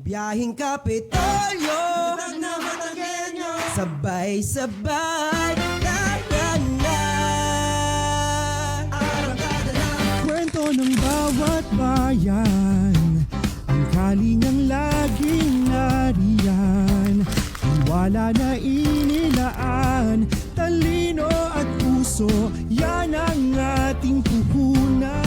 Biyahing Kapitolyo, sabay-sabay, Kwento ng bawat bayan, ang kalingang laging nariyan. Wala na inilaan, talino at puso, yan ang ating puhunan.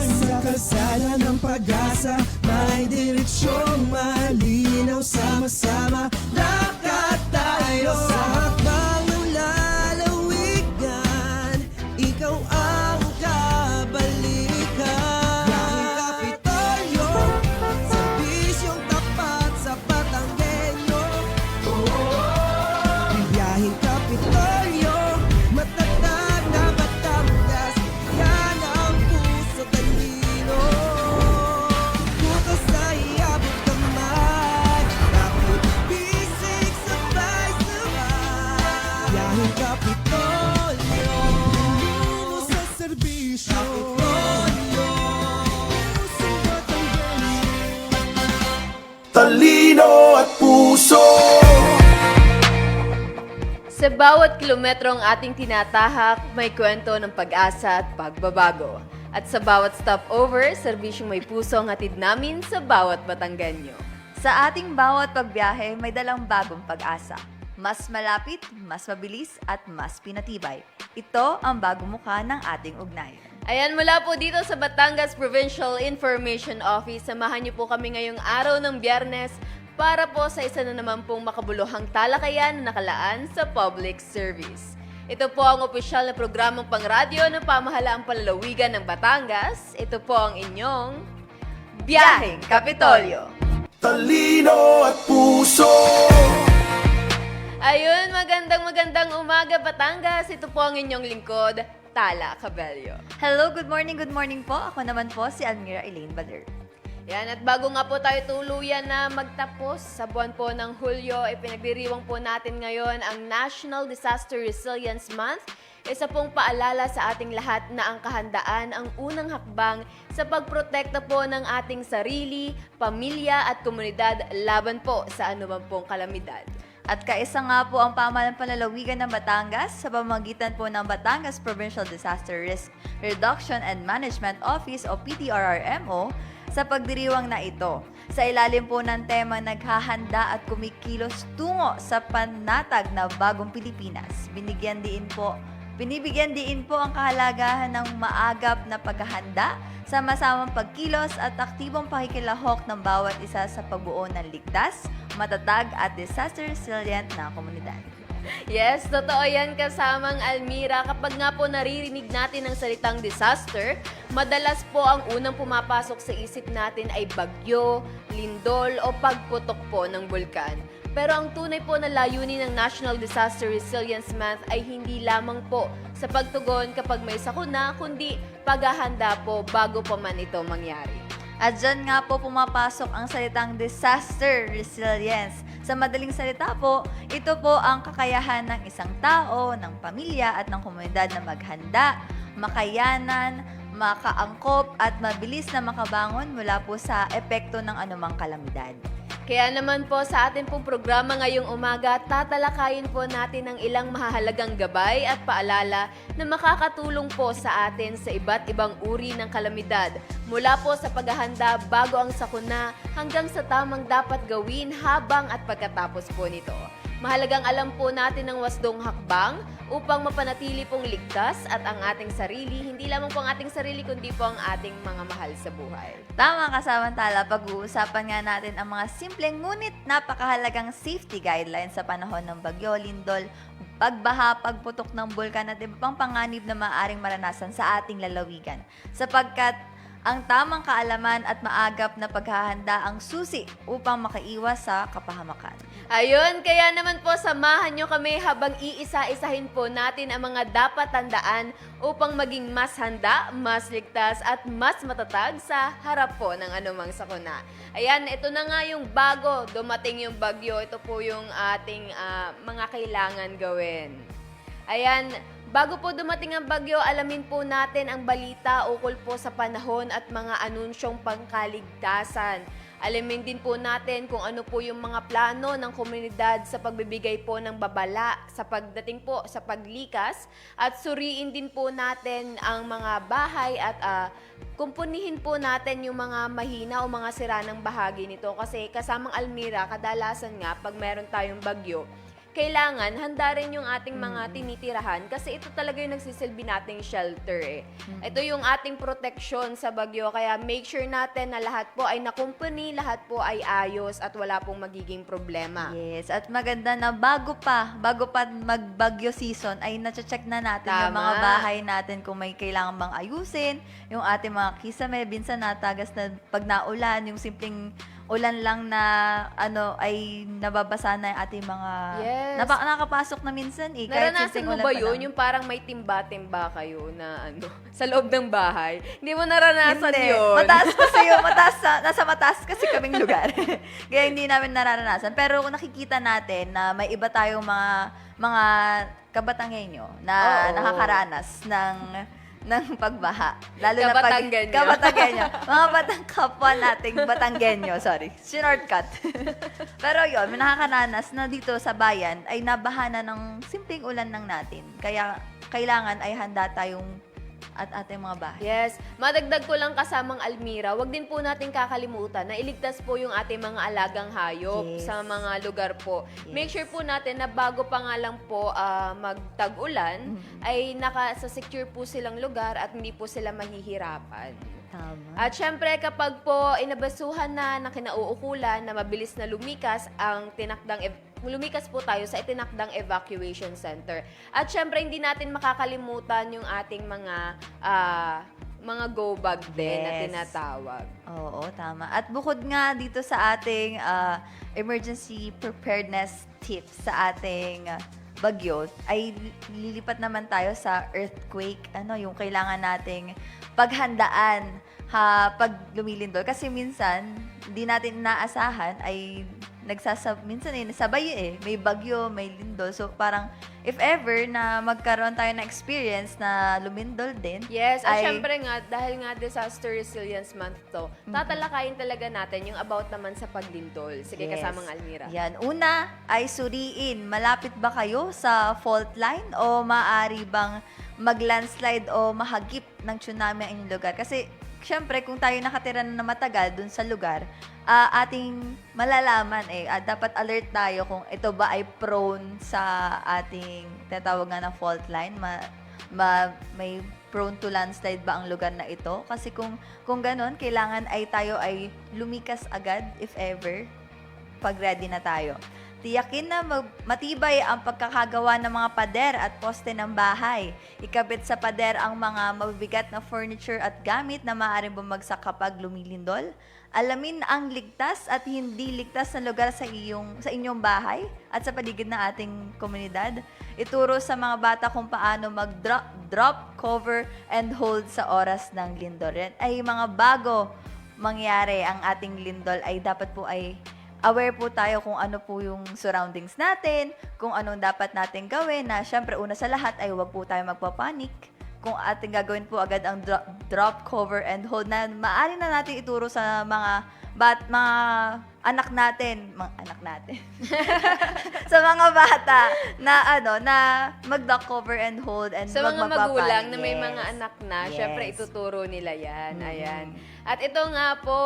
Sa kalsada ng pag-asa, may direksyong malinaw. Sama-sama, lakad tayo sa hakbang ng lalawigan. Ikaw ang kabalikan. Biyaheng Kapitolyo, serbisyong tapat sa Batanggenyo. Biyaheng Kapitolyo, matatag na Batangas, yan ang puso talino. Bukas ay abot kamay, kapit bisig sabay-sabay. Biyaheng Kapitolyo, Talino sa serbisyo, Kapitolyo. pusong Batanggenyo. Talino at puso. Sa bawat kilometro ang ating tinatahak, may kwento ng pag-asa at pagbabago. At sa bawat stopover, serbisyong may puso ang hatid namin sa bawat Batanggenyo. Sa ating bawat pagbiyahe, may dalang bagong pag-asa. Mas malapit, mas mabilis, at mas pinatibay. Ito ang bagong mukha ng ating ugnayan. Ayan, mula po dito sa Batangas Provincial Information Office, samahan niyo po kami ngayong araw ng Biyernes para po sa isa na naman pong makabuluhang talakayan na nakalaan sa public service. Ito po ang opisyal na programang pangradyo ng pamahalaang palalawigan ng Batangas. Ito po ang inyong Biyaheng Kapitolyo. Talino at puso. Ayun, magandang umaga Batangas. Ito po ang inyong lingkod, Tala Cabello. Hello, good morning po. Ako naman po si Almira Elaine Baler. Yan, at bago nga po tayo tuluyan na magtapos sa buwan po ng Hulyo, ipinagdiriwang po natin ngayon ang National Disaster Resilience Month. Isa pong paalala sa ating lahat na ang kahandaan ang unang hakbang sa pagprotekta po ng ating sarili, pamilya at komunidad laban po sa anuman pong kalamidad. At kaisa nga po ang pamahalang panlalawigan ng Batangas sa pamamagitan po ng Batangas Provincial Disaster Risk Reduction and Management Office o PTRRMO sa pagdiriwang na ito. Sa ilalim po ng tema naghahanda at kumikilos tungo sa panatag na bagong Pilipinas. Binibigyan diin po ang kahalagahan ng maagap na paghahanda, sama-samang pagkilos at aktibong pakikilahok ng bawat isa sa pagbuo ng ligtas, matatag at disaster resilient na komunidad. Yes, totoo yan kasamang Almira. Kapag nga po naririnig natin ang salitang disaster, madalas po ang unang pumapasok sa isip natin ay bagyo, lindol o pagputok po ng bulkan. Pero ang tunay po na layunin ng National Disaster Resilience Month ay hindi lamang po sa pagtugon kapag may sakuna, kundi paghahanda po bago pa man ito mangyari. At dyan nga po pumapasok ang salitang disaster resilience. Sa madaling salita po, ito po ang kakayahan ng isang tao, ng pamilya at ng komunidad na maghanda, makayanan, makaangkop at mabilis na makabangon mula po sa epekto ng anumang kalamidad. Kaya naman po sa ating pong programa ngayong umaga, tatalakayin po natin ang ilang mahahalagang gabay at paalala na makakatulong po sa atin sa iba't ibang uri ng kalamidad. Mula po sa paghahanda bago ang sakuna hanggang sa tamang dapat gawin habang at pagkatapos po nito. Mahalagang alam po natin ang wasdong hakbang upang mapanatili pong ligtas at ang ating sarili, hindi lamang po ang ating sarili kundi po ang ating mga mahal sa buhay. Tama ka, samantala, pag-uusapan nga natin ang mga simpleng ngunit napakahalagang safety guidelines sa panahon ng bagyo, lindol, pagbaha, pagputok ng bulkan at iba pang panganib na maaaring maranasan sa ating lalawigan. Sapagkat ang tamang kaalaman at maagap na paghahanda ang susi upang makaiwas sa kapahamakan. Ayun, kaya naman po samahan nyo kami habang iisa-isahin po natin ang mga dapat tandaan upang maging mas handa, mas ligtas at mas matatag sa harap po ng anumang sakuna. Ayan, ito na nga yung bago, dumating yung bagyo. Ito po yung ating mga kailangan gawin. Ayan, bago po dumating ang bagyo, alamin po natin ang balita ukol po sa panahon at mga anunsyong pangkaligtasan. Alamin din po natin kung ano po yung mga plano ng komunidad sa pagbibigay po ng babala sa pagdating po sa paglikas at suriin din po natin ang mga bahay at kumpunihin po natin yung mga mahina o mga sira ng bahagi nito kasi kasamang Almira, kadalasan nga pag meron tayong bagyo, kailangan handa rin yung ating mga tinitirahan kasi ito talaga yung nagsisilbi nating shelter eh. Ito yung ating protection sa bagyo kaya make sure natin na lahat po ay nakumpuni, lahat po ay ayos at wala pong magiging problema. Yes, at maganda na bago pa magbagyo season ay na-check na natin yung Tama. mga bahay natin kung may kailangan bang ayusin, yung ating mga kisame, minsan natagas na pag naulan, yung simpleng ulan lang na ay nababasa na yung ating mga Yes. nakapasok na minsan eh. Kahit Naranasan simpleng mo ulan ba pa yun? lang. Yung parang may timba-timba kayo na sa loob ng bahay? Hindi mo naranasan Hindi. yun? Mataas kasi yun. Nasa mataas kasi kaming lugar. Kaya hindi namin nararanasan. Pero kung nakikita natin na may iba tayong mga kabatanggenyo na Oo. nakakaranas ng pagbaha. Lalo na Kabatanggenyo. Kabatanggenyo. Mga batang kapwa nating Batanggenyo. Sorry. Shortcut. Pero yun, may nakakaranas na dito sa bayan ay nabaha na ng simpleng ulan lang natin. Kaya kailangan ay handa tayong at ating mga bahay. Yes. Madagdag ko lang kasamang Almira, wag din po natin kakalimutan na iligtas po yung ating mga alagang hayop Yes. sa mga lugar po. Yes. Make sure po natin na bago pa nga lang po magtag-ulan, ay naka-secure po silang lugar at hindi po sila mahihirapan. Tama. At syempre kapag po inabasuhan na ng kinauukulan na mabilis na lumikas lumikas po tayo sa itinakdang evacuation center. At syempre hindi natin makakalimutan yung ating mga go bag din na Yes. tinatawag. Oo, tama. At bukod nga dito sa ating emergency preparedness tips sa ating bagyo, ay lilipat naman tayo sa earthquake. Yung kailangan nating paghandaan pag lumilindol. Kasi minsan, hindi natin inaasahan ay minsan sabay may bagyo, may lindol. So parang if ever na magkaroon tayo ng experience na lumindol din, Yes, at ay- syempre nga, dahil nga Disaster Resilience Month to, tatalakayin talaga natin yung about naman sa paglindol. Sige, Yes. kasamang Almira. Yan. Una ay suriin, malapit ba kayo sa fault line o maaari bang mag-landslide o mahagip ng tsunami ang inyong lugar? Kasi, syempre, kung tayo nakatira na matagal dun sa lugar, ating malalaman dapat alert tayo kung ito ba ay prone sa ating tinatawag nga ng fault line. May prone to landslide ba ang lugar na ito? Kasi kung ganon, kailangan ay tayo ay lumikas agad if ever, pag ready na tayo. Tiyakin na matibay ang pagkakagawa ng mga pader at poste ng bahay. Ikabit sa pader ang mga mabibigat na furniture at gamit na maaaring bumagsak kapag lumilindol. Alamin ang ligtas at hindi ligtas na lugar sa inyong bahay at sa paligid ng ating komunidad. Ituro sa mga bata kung paano mag-drop, cover, and hold sa oras ng lindol. Ay mga bago mangyari ang ating lindol ay dapat po ay aware po tayo kung ano po yung surroundings natin, kung anong dapat natin gawin na syempre una sa lahat ay huwag po tayo magpapanik. Kung ating gagawin po agad ang drop, cover, and hold na maaari na natin ituro sa mga anak natin, sa mga bata na mag-drop, cover, and hold and Sa wag mga magpapanik. magulang na may Yes. mga anak na, Yes. syempre ituturo nila yan. Ayan. At ito nga po,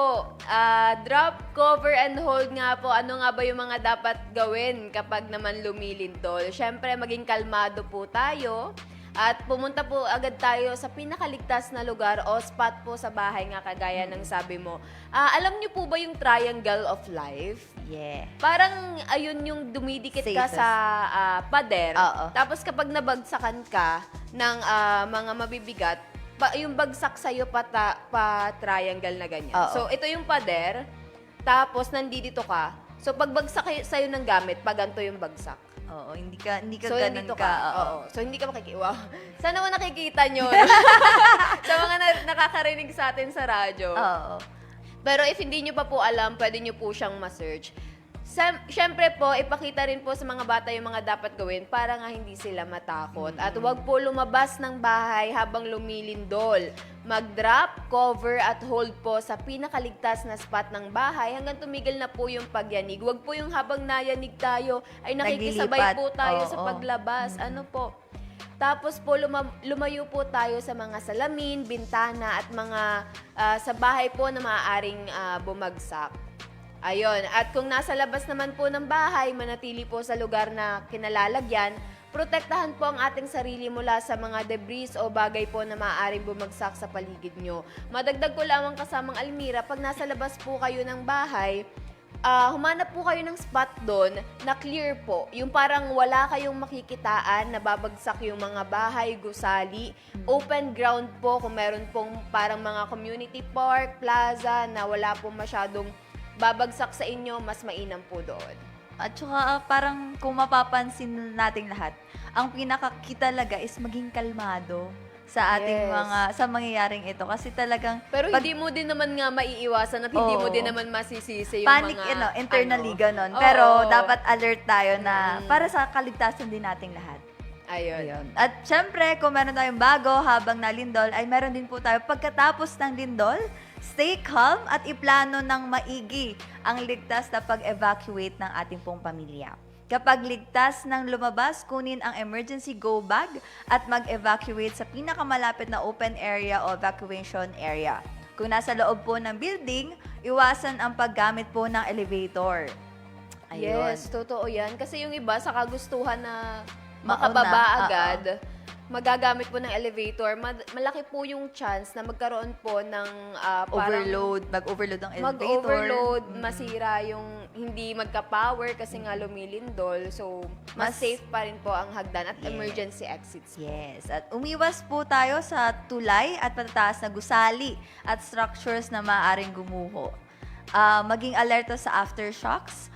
drop, cover, and hold nga po. Ano nga ba yung mga dapat gawin kapag naman lumilindol? Syempre, maging kalmado po tayo. At pumunta po agad tayo sa pinakaligtas na lugar o spot po sa bahay nga kagaya ng sabi mo. Alam niyo po ba yung triangle of life? Yeah. Parang ayun yung dumidikit ka Safest. sa pader. Oo. Tapos kapag nabagsakan ka ng mga mabibigat, yung bagsak sa'yo pa-triangle na ganyan. Oo. So ito yung pader, tapos nandito ka. So pag bagsak sa'yo ng gamit, paganto yung bagsak. Oo, hindi ka So ganun nandito ka. Oo. Oo. So hindi ka wow. Sana mo nakikita nyo. Sa mga nakakarinig sa atin sa radyo. Oo. Pero if hindi nyo pa po alam, pwede nyo po siyang ma-search. Siyempre po, ipakita rin po sa mga bata yung mga dapat gawin para nga hindi sila matakot. At huwag po lumabas ng bahay habang lumilindol. Mag-drop, cover at hold po sa pinakaligtas na spot ng bahay hanggang tumigil na po yung pagyanig. Huwag po yung habang nayanig tayo ay nakikisabay Naglilipat. po tayo sa Oo. paglabas. Ano po? Tapos po, lumayo po tayo sa mga salamin, bintana at mga sa bahay po na maaaring bumagsak. Ayun. At kung nasa labas naman po ng bahay, manatili po sa lugar na kinalalagyan, protektahan po ang ating sarili mula sa mga debris o bagay po na maaaring bumagsak sa paligid nyo. Madagdag ko lamang kasamang Almira, pag nasa labas po kayo ng bahay, humanap po kayo ng spot doon na clear po. Yung parang wala kayong makikitaan, nababagsak yung mga bahay, gusali. Open ground po kung meron pong parang mga community park, plaza na wala pong masyadong babagsak sa inyo, mas mainam po doon. At saka parang kung mapapansin nating lahat, ang pinaka-key talaga is maging kalmado sa ating Yes. sa mangyayaring ito. Kasi talagang Pero pag- hindi mo din naman nga maiiwasan at hindi mo Oo. din naman masisisi yung panic, mga... internally ganon. Oo. Pero dapat alert tayo na para sa kaligtasan din nating lahat. Ayun. At syempre, kung meron tayong bago habang nalindol, ay meron din po tayo pagkatapos ng lindol, stay calm at iplano ng maigi ang ligtas na pag-evacuate ng ating pong pamilya. Kapag ligtas nang lumabas, kunin ang emergency go bag at mag-evacuate sa pinakamalapit na open area o evacuation area. Kung nasa loob po ng building, iwasan ang paggamit po ng elevator. Ayun. Yes, totoo yan. Kasi yung iba sa kagustuhan na Mauna, makababa oo. agad, magagamit po ng elevator, malaki po yung chance na magkaroon po ng parang Mag-overload ang elevator. mag-overload, masira yung hindi magka-power kasi nga lumilindol. So, mas safe pa rin po ang hagdan at Yes. emergency exits. Yes, at umiwas po tayo sa tulay at patataas na gusali at structures na maaaring gumuho. Maging alerto sa aftershocks,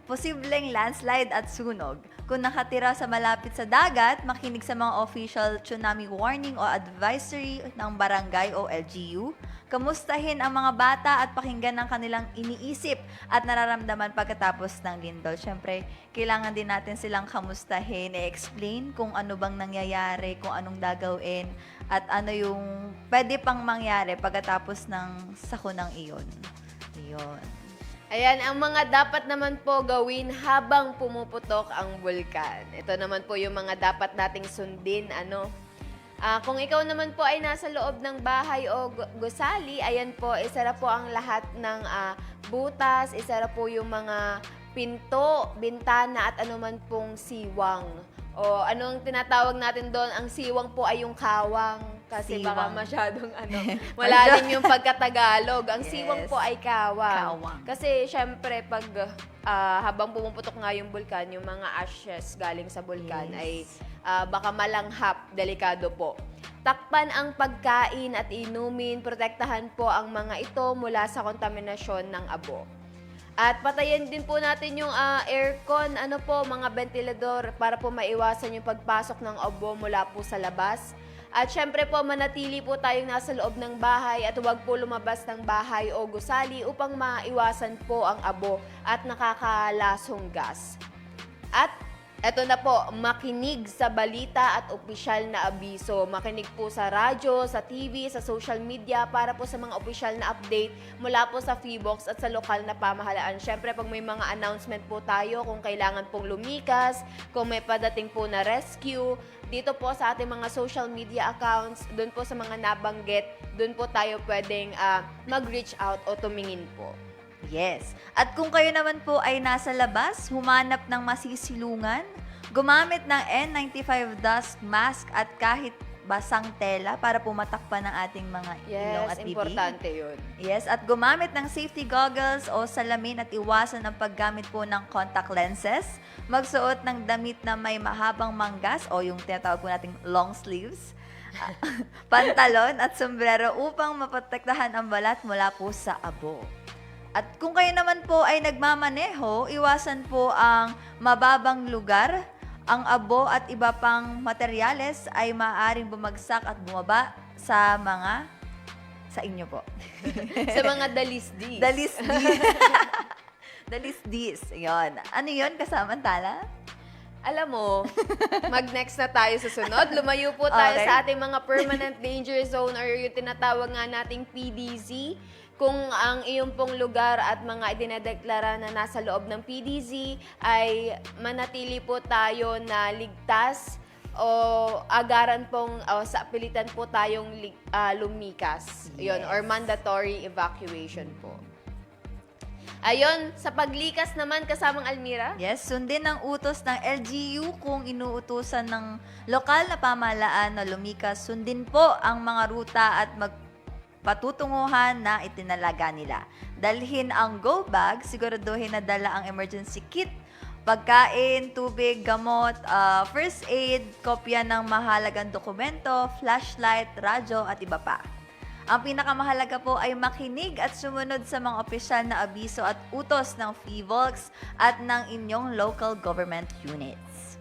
posibleng landslide at sunog. Kung nakatira sa malapit sa dagat, makinig sa mga official tsunami warning o advisory ng barangay o LGU. Kamustahin ang mga bata at pakinggan ang kanilang iniisip at nararamdaman pagkatapos ng lindol. Siyempre, kailangan din natin silang kamustahin, i-explain kung ano bang nangyayari, kung anong gagawin, at ano yung pwede pang mangyari pagkatapos ng sakunang iyon. Iyon. Ayan, ang mga dapat naman po gawin habang pumuputok ang bulkan. Ito naman po yung mga dapat nating sundin, kung ikaw naman po ay nasa loob ng bahay o gusali, ayan po, isara po ang lahat ng butas, isara po yung mga pinto, bintana at anuman pong siwang. O anong tinatawag natin doon? Ang siwang po ay yung kawang. Kasi baka Siwang. masyadong malalim yung pagkatagalog. Ang siwang Yes. po ay kawang. Kawang. Kasi syempre pag habang pumuputok nga yung bulkan, yung mga ashes galing sa bulkan Yes. ay baka malanghap, delikado po. Takpan ang pagkain at inumin, protektahan po ang mga ito mula sa kontaminasyon ng abo. At patayin din po natin yung aircon, mga ventilador para po maiwasan yung pagpasok ng abo mula po sa labas. At syempre po, manatili po tayong nasa loob ng bahay at huwag po lumabas ng bahay o gusali upang maiwasan po ang abo at nakakalasong gas. At eto na po, makinig sa balita at opisyal na abiso. Makinig po sa radyo, sa TV, sa social media para po sa mga opisyal na update mula po sa Feebox at sa lokal na pamahalaan. Syempre, pag may mga announcement po tayo, kung kailangan pong lumikas, kung may padating po na rescue, dito po sa ating mga social media accounts, doon po sa mga nabanggit, doon po tayo pwedeng mag-reach out o tumingin po. Yes. At kung kayo naman po ay nasa labas, humanap ng masisilungan, gumamit ng N95 dust mask at kahit basang tela para po matakpan ng ating mga ilong Yes, at bibig. importante yun. Yes, at gumamit ng safety goggles o salamin at iwasan ang paggamit po ng contact lenses. Magsuot ng damit na may mahabang manggas o yung tinatawag po nating long sleeves. Pantalon at sombrero upang maprotektahan ang balat mula po sa abo. At kung kayo naman po ay nagmamaneho, iwasan po ang mababang lugar. Ang abo at iba pang materyales ay maaaring bumagsak at bumaba sa inyo po. Sa mga dalisdis. Dalisdi. The Lisdis. Yun. Ano yun? Kasamantala? Alam mo, mag-next na tayo sa sunod. Lumayo po tayo Okay. sa ating mga permanent danger zone or yung tinatawag nga nating PDZ. Kung ang iyong pong lugar at mga idinedeklara na nasa loob ng PDZ ay manatili po tayo na ligtas o agaran pong sa pilitan po tayong lumikas. Yun, or mandatory evacuation po. Ayun, sa paglikas naman kasamang Almira. Yes, sundin ang utos ng LGU kung inuutusan ng lokal na pamahalaan na lumikas. Sundin po ang mga ruta at patutunguhan na itinalaga nila. Dalhin ang go bag, siguraduhin na dala ang emergency kit, pagkain, tubig, gamot, first aid, kopya ng mahalagang dokumento, flashlight, radyo at iba pa. Ang pinakamahalaga po ay makinig at sumunod sa mga opisyal na abiso at utos ng FIVOLCS at ng inyong local government units.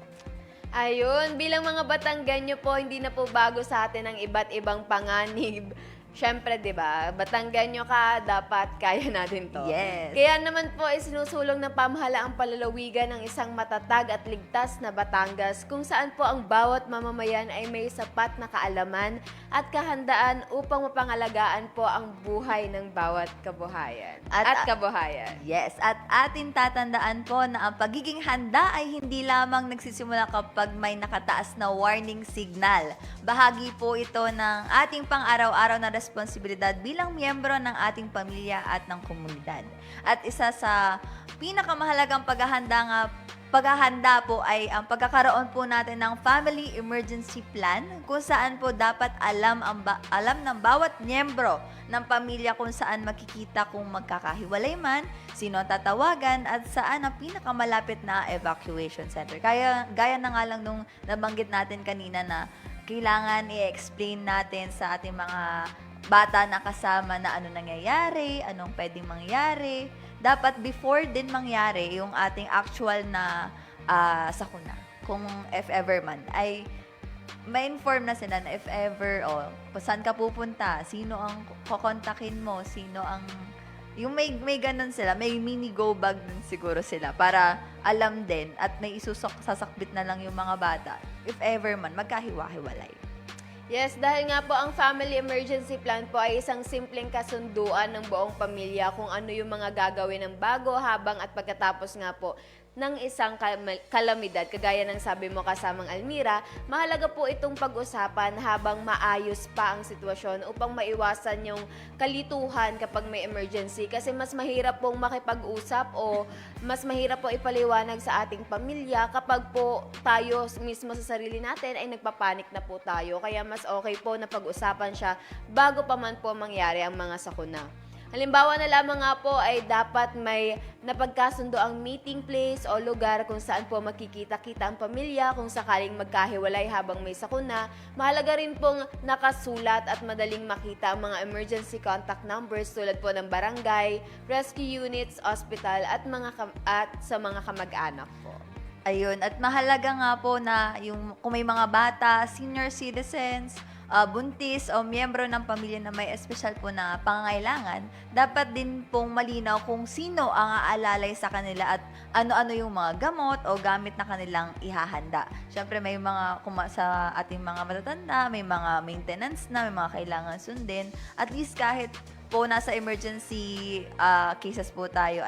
Ayun, bilang mga Batanggenyo po, hindi na po bago sa atin ang iba't ibang panganib. Siyempre, di ba, Batanggenyo ka, dapat kaya natin to. Yes. Kaya naman po ay sinusulong ng pamahalaang palalawigan ng isang matatag at ligtas na Batangas kung saan po ang bawat mamamayan ay may sapat na kaalaman at kahandaan upang mapangalagaan po ang buhay ng bawat kabuhayan. At kabuhayan. Yes, at atin tatandaan po na ang pagiging handa ay hindi lamang nagsisimula kapag may nakataas na warning signal. Bahagi po ito ng ating pang-araw-araw na responsibilidad bilang miyembro ng ating pamilya at ng komunidad. At isa sa pinakamahalagang paghahanda po ay ang pagkakaroon po natin ng Family Emergency Plan kung saan po dapat alam ng bawat miyembro ng pamilya kung saan makikita kung magkakahiwalay man, sino ang tatawagan at saan ang pinakamalapit na evacuation center. Gaya na nga lang nung nabanggit natin kanina na kailangan i-explain natin sa ating mga bata na kasama na ano nangyayari, anong pwedeng mangyari. Dapat before din mangyari yung ating actual na sakuna. Kung if ever man, ay ma-inform na sila na if ever, saan ka pupunta, sino ang kokontakin mo, sino ang... Yung may ganun sila, may mini go bag din siguro sila para alam din at may sasakbit na lang yung mga bata. If ever man, magkahiwa-hiwalay. Yes, dahil nga po ang Family Emergency Plan po ay isang simpleng kasunduan ng buong pamilya kung ano yung mga gagawin ng bago, habang at pagkatapos nga po ng isang kalamidad. Kagaya ng sabi mo kasamang Almira, mahalaga po itong pag-usapan habang maayos pa ang sitwasyon upang maiwasan yung kalituhan kapag may emergency. Kasi mas mahirap pong makipag-usap o mas mahirap po ipaliwanag sa ating pamilya kapag po tayo mismo sa sarili natin ay nagpapanik na po tayo. Kaya mas okay po na pag-usapan siya bago pa man po mangyari ang mga sakuna. Halimbawa na lamang nga po ay dapat may napagkasundo ang meeting place o lugar kung saan po makikita-kita ang pamilya kung sakaling magkahiwalay habang may sakuna. Mahalaga rin pong nakasulat at madaling makita ang mga emergency contact numbers tulad po ng barangay, rescue units, hospital at sa mga kamag-anak po. Ayun, at mahalaga nga po na yung kung may mga bata, senior citizens, buntis o miyembro ng pamilya na may espesyal po na pangangailangan, dapat din pong malinaw kung sino ang aalalay sa kanila at ano-ano yung mga gamot o gamit na kanilang ihahanda. Siyempre may mga, sa ating mga matatanda, may mga maintenance na, may mga kailangan sundin. At least kahit po nasa emergency cases po tayo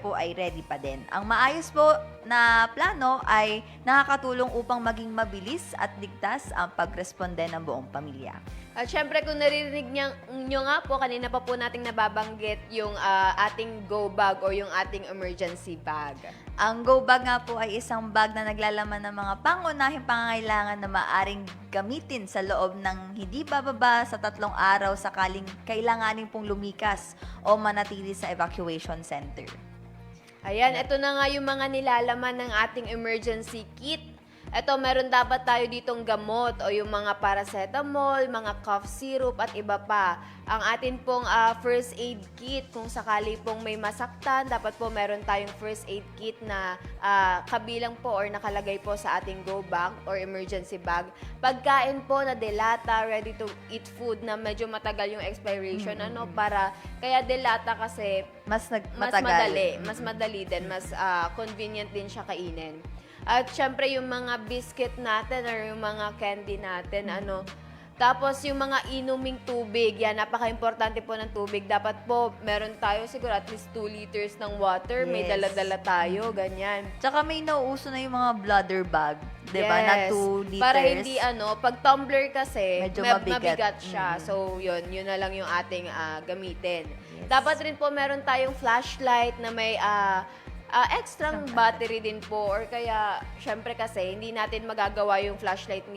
po ay ready pa din. Ang maayos po na plano ay nakakatulong upang maging mabilis at ligtas ang pagresponde ng buong pamilya. At syempre kung naririnig nyo nga po, kanina pa po nating nababanggit yung ating go bag o yung ating emergency bag. Ang go bag nga po ay isang bag na naglalaman ng mga pangunahing pangangailangan na maaring gamitin sa loob ng hindi bababa sa 3 araw sakaling kailanganin pong lumikas o manatili sa evacuation center. Ayan, ito na nga yung mga nilalaman ng ating emergency kit. Ito, meron dapat tayo ditong gamot o yung mga paracetamol, mga cough syrup at iba pa. Ang atin pong first aid kit, kung sakali pong may masaktan, dapat po meron tayong first aid kit na kabilang po or nakalagay po sa ating go bag or emergency bag. Pagkain po na delata, ready to eat food na medyo matagal yung expiration, para kaya delata kasi Mas mas matagal. mas madali din, mas convenient din siya kainin. At syempre yung mga biscuit natin or yung mga candy natin, tapos yung mga inuming tubig, yan, napaka-importante po ng tubig. Dapat po, meron tayo siguro at least 2 liters ng water, may Yes. dala-dala tayo, ganyan. Tsaka may nauuso na yung mga bladder bag, 'di ba? Na 2 liters. Para hindi pag tumbler kasi, Medyo mabigat mabigat. siya. So, yun na lang yung ating gamitin. Yes. Dapat rin po meron tayong flashlight na may extrang battery din po, or kaya, syempre kasi, hindi natin magagawa yung flashlight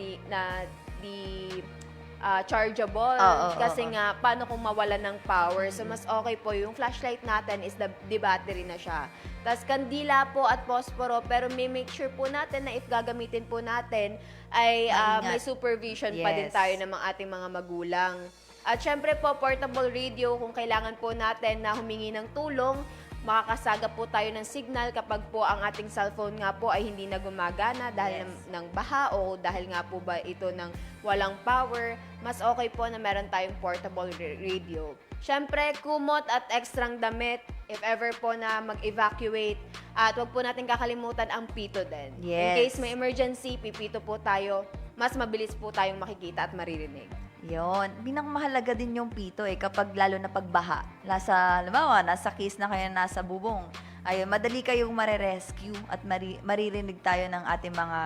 chargeable. Kasi nga, paano kung mawalan ng power? So, mas okay po yung flashlight natin is the battery na siya. Tapos, kandila po at posporo, pero may make sure po natin na if gagamitin po natin, ay Maingat. may supervision pa din Yes. tayo ng ating mga magulang. At syempre po, portable radio, kung kailangan po natin na humingi ng tulong, makakasaga po tayo ng signal kapag po ang ating cellphone nga po ay hindi na gumagana dahil Yes. ng baha o dahil nga po ba ito ng walang power, mas okay po na meron tayong portable radio. Syempre, kumot at ekstrang damit, if ever po na mag-evacuate, at wag po natin kakalimutan ang pito din. In Yes. case may emergency, pipito po tayo, mas mabilis po tayong makikita at maririnig. Yon, pinakamahalaga din yung pito kapag lalo na pagbaha. Nasa case na kayo nasa bubong. Ayun, madali kayong mare-rescue at maririnig tayo ng ating mga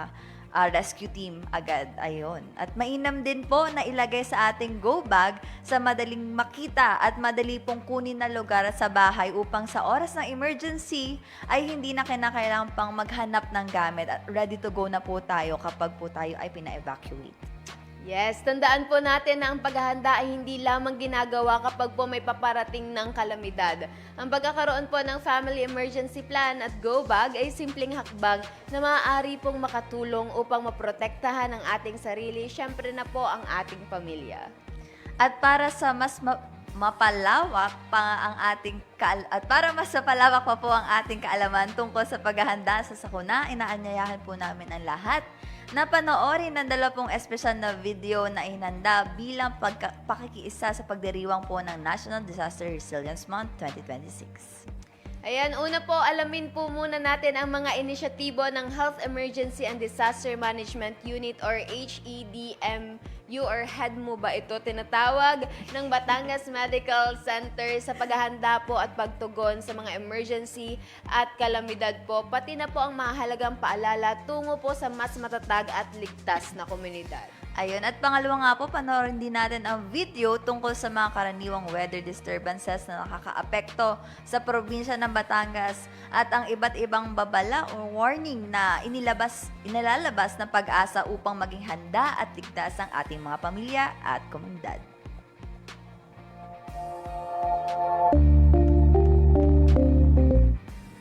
rescue team agad. Ayun. At mainam din po na ilagay sa ating go bag sa madaling makita at madali pong kunin na lugar sa bahay upang sa oras ng emergency ay hindi na kinakailangan pang maghanap ng gamit at ready to go na po tayo kapag po tayo ay pina-evacuate. Yes, tandaan po natin na ang paghahanda ay hindi lamang ginagawa kapag po may paparating ng kalamidad. Ang pagkakaroon po ng Family Emergency Plan at Go Bag ay simpleng hakbang na maaari pong makatulong upang maprotektahan ang ating sarili, syempre na po ang ating pamilya. At para sa mapalawak pa ang mapalawak pa po ang ating kaalaman tungkol sa paghahanda sa sakuna, inaanyayahan po namin ang lahat na panoorin ang 2 espesyal na video na inanda bilang pakikiisa sa pagdiriwang po ng National Disaster Resilience Month 2026. Ayan, una po, alamin po muna natin ang mga inisyatibo ng Health Emergency and Disaster Management Unit or HEDMU or HEDMU ba ito tinatawag ng Batangas Medical Center sa paghahanda po at pagtugon sa mga emergency at kalamidad po, pati na po ang mahalagang paalala tungo po sa mas matatag at ligtas na komunidad. Ayun, at pangalawa nga po, panoorin din natin ang video tungkol sa mga karaniwang weather disturbances na nakakaapekto sa probinsya ng Batangas at ang iba't ibang babala o warning na inilalabas ng pag-asa upang maging handa at ligtas ang ating mga pamilya at komunidad.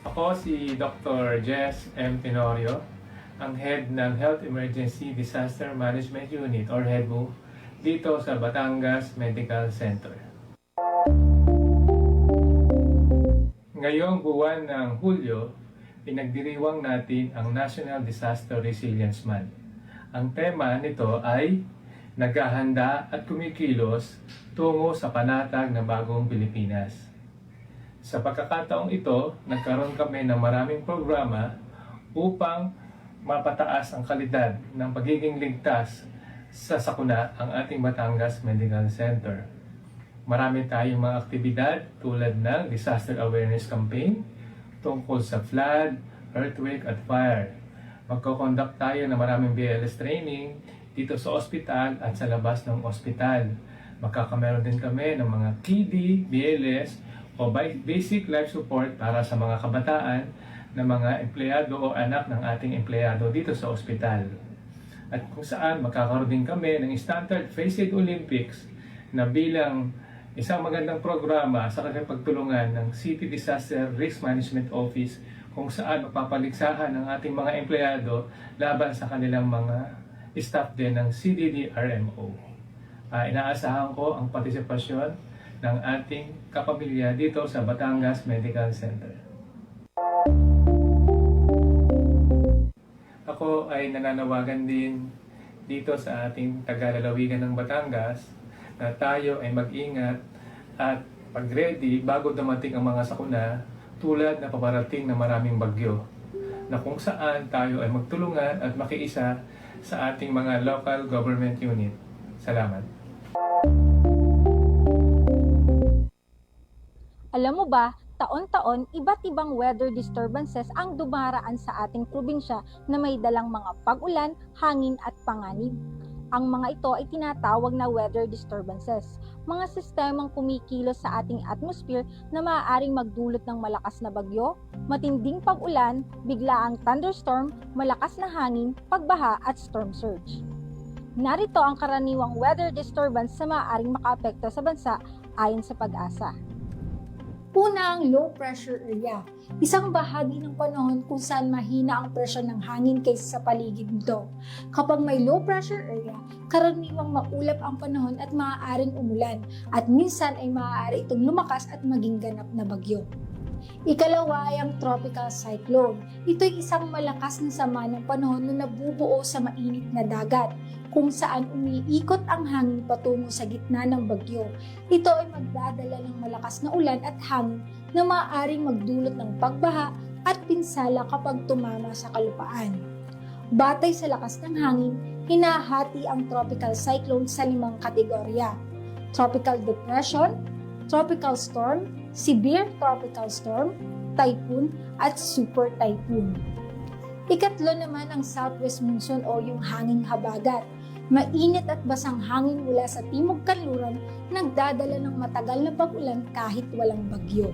Ako si Dr. Jess M. Tenorio, ang head ng Health Emergency Disaster Management Unit or HEDMU dito sa Batangas Medical Center. Ngayong buwan ng Hulyo, pinagdiriwang natin ang National Disaster Resilience Month. Ang tema nito ay naghahanda at kumikilos tungo sa panatag ng bagong Pilipinas. Sa pagkakataong ito, nagkaroon kami ng maraming programa upang mapataas ang kalidad ng pagiging ligtas sa sakuna ang ating Batangas Medical Center. Marami tayong mga aktibidad tulad ng Disaster Awareness Campaign tungkol sa flood, earthquake at fire. Magko-conduct tayo ng maraming BLS training dito sa ospital at sa labas ng ospital. Magkakameron din kami ng mga PD, BLS o Basic Life Support para sa mga kabataan ng mga empleyado o anak ng ating empleyado dito sa ospital. At kung saan magkakaroon din kami ng Standard Face Aid Olympics na bilang isang magandang programa sa kanilang pagtulungan ng City Disaster Risk Management Office kung saan mapapaligsahan ng ating mga empleyado laban sa kanilang mga staff din ng CDD-RMO. Inaasahan ko ang partisipasyon ng ating kapamilya dito sa Batangas Medical Center. Ako ay nananawagan din dito sa ating taga-lalawigan ng Batangas na tayo ay mag-ingat at pag-ready bago dumating ang mga sakuna tulad na paparating na maraming bagyo na kung saan tayo ay magtulungan at makiisa sa ating mga local government unit. Salamat. Alam mo ba, taon-taon, iba't ibang weather disturbances ang dumaraan sa ating probinsya na may dalang mga pag-ulan, hangin at panganib. Ang mga ito ay tinatawag na weather disturbances, mga sistemang kumikilos sa ating atmosphere na maaaring magdulot ng malakas na bagyo, matinding pag-ulan, biglaang thunderstorm, malakas na hangin, pagbaha at storm surge. Narito ang karaniwang weather disturbance na maaaring makaapekto sa bansa ayon sa Pag-asa. Una ang low pressure area, isang bahagi ng panahon kung saan mahina ang presyon ng hangin kaysa sa paligid nito. Kapag may low pressure area, karaniwang maulap ang panahon at maaaring umulan at minsan ay maaari itong lumakas at maging ganap na bagyo. Ikalawa ay ang tropical cyclone. Ito'y isang malakas na sama ng panahon na nabubuo sa mainit na dagat, kung saan umiikot ang hangin patungo sa gitna ng bagyo. Ito ay magdadala ng malakas na ulan at hangin na maaaring magdulot ng pagbaha at pinsala kapag tumama sa kalupaan. Batay sa lakas ng hangin, hinahati ang tropical cyclone sa 5 kategorya: tropical depression, tropical storm, severe tropical storm, typhoon, at super typhoon. Ikatlo naman ang southwest monsoon o yung hanging habagat. Mainit at basang hangin mula sa timog kanluran, nagdadala ng matagal na pag-ulan kahit walang bagyo.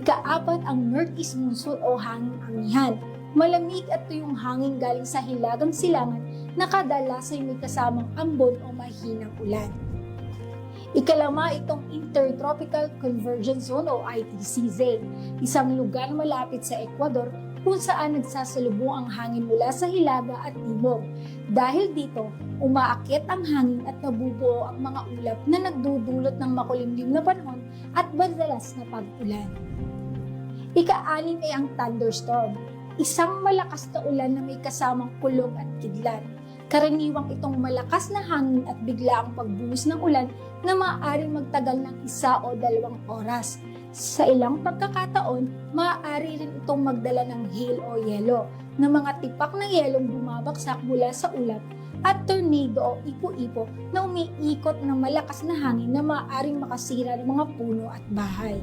Ika-4 ang northeast monsoon o hanging amihan. Malamig at tuyong hangin galing sa hilagang silangan na kadalasan ay may kasamang ambon o mahinang ulan. Ikalama itong Intertropical Convergence Zone o ITCZ, isang lugar malapit sa Ecuador kung saan nagsasalubong ang hangin mula sa hilaga at timog. Dahil dito, umaakyat ang hangin at nabubuo ang mga ulap na nagdudulot ng makulimlim na panahon at madalas na pag-ulan. Ika-6 ay ang thunderstorm, isang malakas na ulan na may kasamang kulog at kidlat. Karaniwang itong malakas na hangin at biglaang pagbuhos ng ulan na maaaring magtagal ng 1 o 2 oras. Sa ilang pagkakataon, maaari rin itong magdala ng hail o yelo, na mga tipak ng yelong bumabagsak mula sa ulap, at tornado o ipo-ipo na umiikot ng malakas na hangin na maaaring makasira ng mga puno at bahay.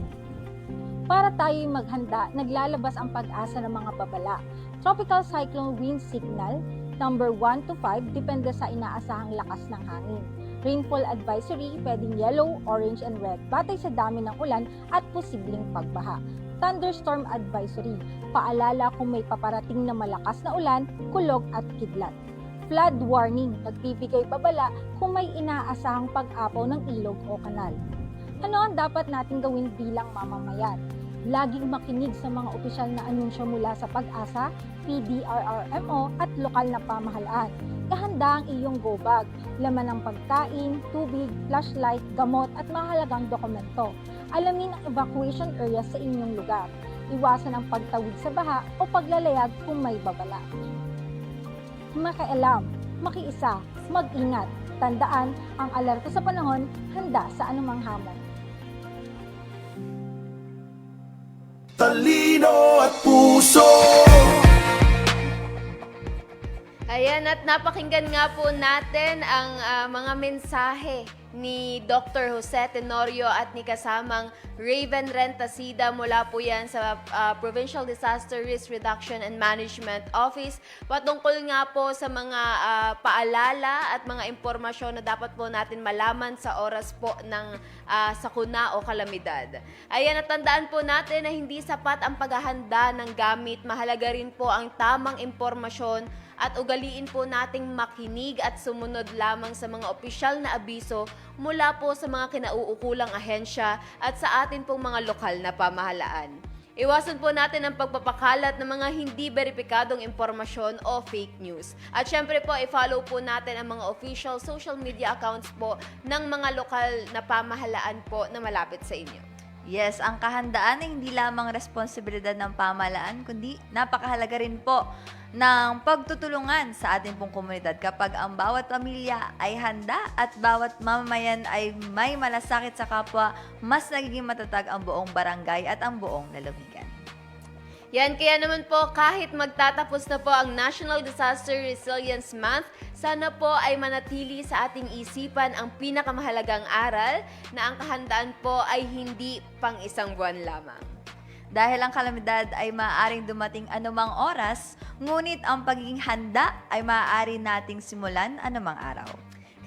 Para tayo'y maghanda, naglalabas ang Pag-asa ng mga babala. Tropical Cyclone Wind Signal, number 1 to 5, depende sa inaasahang lakas ng hangin. Rainfall Advisory, pwedeng yellow, orange, and red, batay sa dami ng ulan at posibleng pagbaha. Thunderstorm Advisory, paalala kung may paparating na malakas na ulan, kulog at kidlat. Flood Warning, nagbibigay babala kung may inaasahang pag-apaw ng ilog o kanal. Ano ang dapat nating gawin bilang mamamayan? Laging makinig sa mga opisyal na anunsyo mula sa Pag-asa, PDRRMO at lokal na pamahalaan. Ihanda ang iyong go bag, laman ng pagkain, tubig, flashlight, gamot at mahalagang dokumento. Alamin ang evacuation area sa inyong lugar. Iwasan ang pagtawid sa baha o paglalayag kung may babala. Makialam, makiisa, mag-ingat. Tandaan, ang alerto sa panahon, handa sa anumang hamon. Talino at puso. Ayan, at napakinggan nga po natin ang mga mensahe ni Dr. Jose Tenorio at ni kasamang Raven Rentasida mula po yan sa Provincial Disaster Risk Reduction and Management Office patungkol nga po sa mga paalala at mga impormasyon na dapat po natin malaman sa oras po ng sakuna o kalamidad. Ayan, at tandaan po natin na hindi sapat ang paghahanda ng gamit. Mahalaga rin po ang tamang impormasyon at ugaliin po nating makinig at sumunod lamang sa mga opisyal na abiso mula po sa mga kinauukulang ahensya at sa atin pong mga lokal na pamahalaan. Iwasan po natin ang pagpapakalat ng mga hindi beripikadong impormasyon o fake news. At syempre po, i-follow po natin ang mga official social media accounts po ng mga lokal na pamahalaan po na malapit sa inyo. Yes, ang kahandaan ay hindi lamang responsibilidad ng pamahalaan, kundi napakahalaga rin po ng pagtutulungan sa ating pong komunidad kapag ang bawat pamilya ay handa at bawat mamamayan ay may malasakit sa kapwa, mas nagiging matatag ang buong barangay at ang buong lalawigan. Yan, kaya naman po kahit magtatapos na po ang National Disaster Resilience Month, sana po ay manatili sa ating isipan ang pinakamahalagang aral na ang kahandaan po ay hindi pang isang buwan lamang. Dahil ang kalamidad ay maaaring dumating anumang oras, ngunit ang pagiging handa ay maaari nating simulan anumang araw.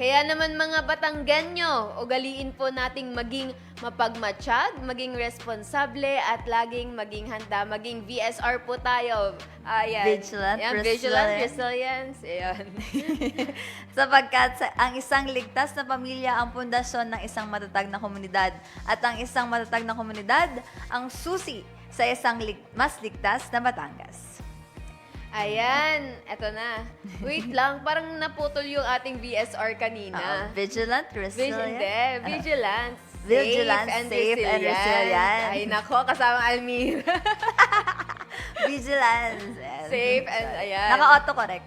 Kaya naman mga Batanggenyo, ugaliin po nating maging mapagmatsyag, maging responsable at laging maging handa, maging VSR po tayo. Ayan. Vigilant, Ayan, vigilant, resilience. Ayan. Sapagkat ang isang ligtas na pamilya ang pundasyon ng isang matatag na komunidad at ang isang matatag na komunidad ang susi sa isang mas ligtas na Batangas. Ayan, eto na. Wait lang, parang naputol yung ating VSR kanina. Vigilant, resilient. Vigilant. Vigilant, safe, and resilient. Ay, nako, kasama Almira. Vigilance. Yes. Safe and ayan. Naka-autocorrect.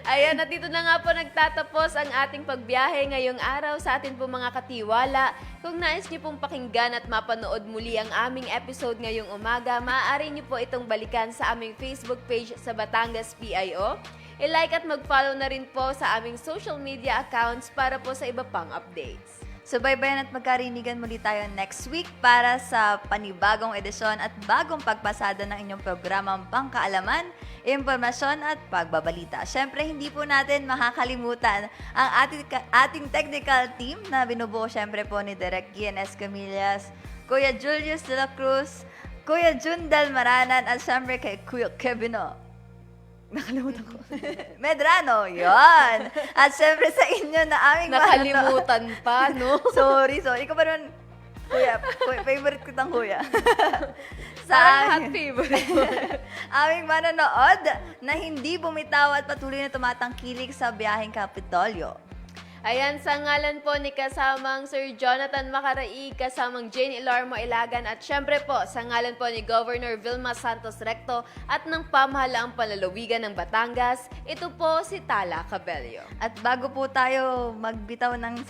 Ayan, at dito na nga po nagtatapos ang ating pagbiyahe ngayong araw sa atin po mga katiwala. Kung nais niyo pong pakinggan at mapanood muli ang aming episode ngayong umaga, maaari niyo po itong balikan sa aming Facebook page sa Batangas PIO. I-like at mag-follow na rin po sa aming social media accounts para po sa iba pang updates. Subaybayan at magkarinigan muli tayo next week para sa panibagong edisyon at bagong pagpasada ng inyong programang pangkaalaman, impormasyon at pagbabalita. Siyempre, hindi po natin makakalimutan ang ating technical team na binubuo siyempre po ni Direk Gienes Camillas, Kuya Julius de la Cruz, Kuya Jun Dalmaranan at siyempre kay Kuya Kevino. Nakalimutan ko. Medrano, yon. At syempre sa inyo na aming Nakalimutan pa, no? Sorry. Ikaw pa naman, kuya, favorite ko tang kuya. Parang hot favorite mo. Aming manonood na hindi bumitaw at patuloy na tumatangkilik sa biyaheng Kapitolyo. Ayan, sa ngalan po ni kasamang Sir Jonathan Macaraig, kasamang Jane Ilarmo Ilagan at syempre po sa ngalan po ni Governor Vilma Santos Recto at ng pamahalaang palalawigan ng Batangas, ito po si Tala Cabello. At bago po tayo magbitaw ng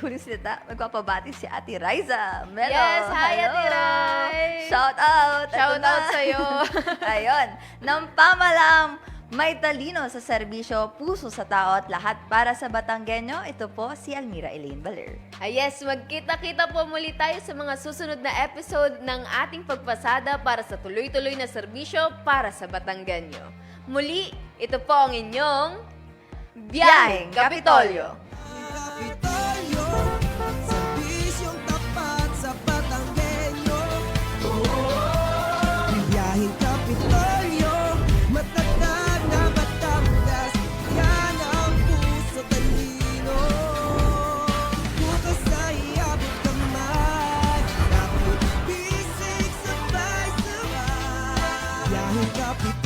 huling salita, magpapabati si Ate Riza Melo. Yes, hi Hello. Ate Rai! Shout out! Shout out sa'yo! Ayun, ng pamahalaang may talino sa serbisyo, puso sa tao at lahat para sa Batanggenyo, ito po si Almira Elaine Baler. Yes, magkita-kita po muli tayo sa mga susunod na episode ng ating pagpasada para sa tuloy-tuloy na serbisyo para sa Batanggenyo. Muli, ito po ang inyong Biyaheng Kapitolyo! Kapitolyo, serbisyong tapat sa Batanggenyo. Biyaheng Kapitolyo, matatag na Batangas, yan ang puso talino. Bukas ay iabot kamay, dapat bisig sabay-sabay. Biyaheng Kapitolyo.